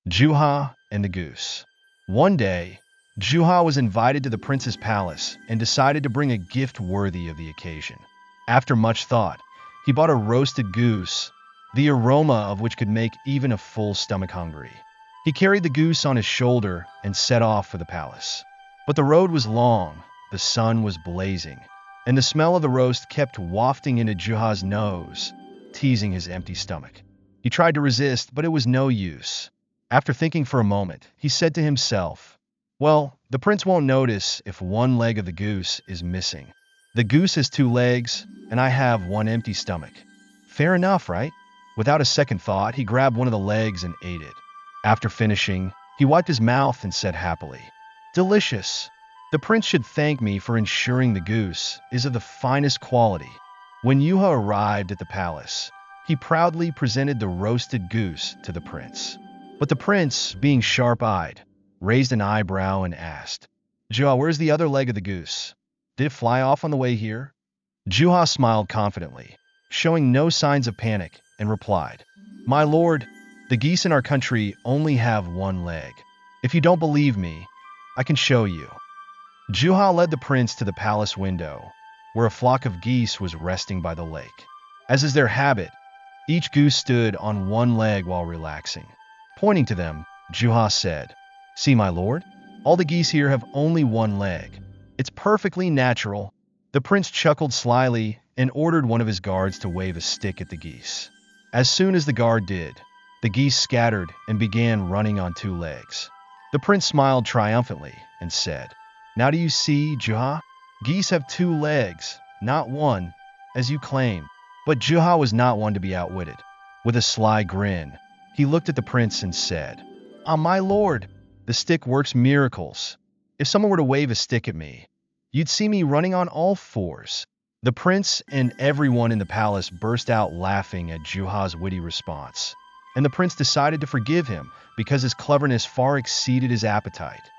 Jouha and the Goose. One day, Jouha was invited to the prince's palace and decided to bring a gift worthy of the occasion. After much thought, he bought a roasted goose, the aroma of which could make even a full stomach hungry. He carried the goose on his shoulder and set off for the palace. But the road was long, the sun was blazing, and the smell of the roast kept wafting into Jouha's nose, teasing his empty stomach. He tried to resist, but it was no use. After thinking for a moment, he said to himself, "Well, the prince won't notice if one leg of the goose is missing. The goose has two legs, and I have one empty stomach. Fair enough, right?" Without a second thought, he grabbed one of the legs and ate it. After finishing, he wiped his mouth and said happily, "Delicious. The prince should thank me for ensuring the goose is of the finest quality." When Jouha arrived at the palace, he proudly presented the roasted goose to the prince. But the prince, being sharp-eyed, raised an eyebrow and asked, "Jouha, where's the other leg of the goose? Did it fly off on the way here?" Jouha smiled confidently, showing no signs of panic, and replied, "My lord, the geese in our country only have one leg. If you don't believe me, I can show you." Jouha led the prince to the palace window, where a flock of geese was resting by the lake. As is their habit, each goose stood on one leg while relaxing. Pointing to them, Jouha said, "See, my lord, all the geese here have only one leg. It's perfectly natural." The prince chuckled slyly and ordered one of his guards to wave a stick at the geese. As soon as the guard did, the geese scattered and began running on two legs. The prince smiled triumphantly and said, "Now do you see, Jouha? Geese have two legs, not one, as you claim." But Jouha was not one to be outwitted. With a sly grin, he looked at the prince and said, "Ah, my lord, the stick works miracles. If someone were to wave a stick at me, you'd see me running on all fours." The prince and everyone in the palace burst out laughing at Jouha's witty response, and the prince decided to forgive him because his cleverness far exceeded his appetite.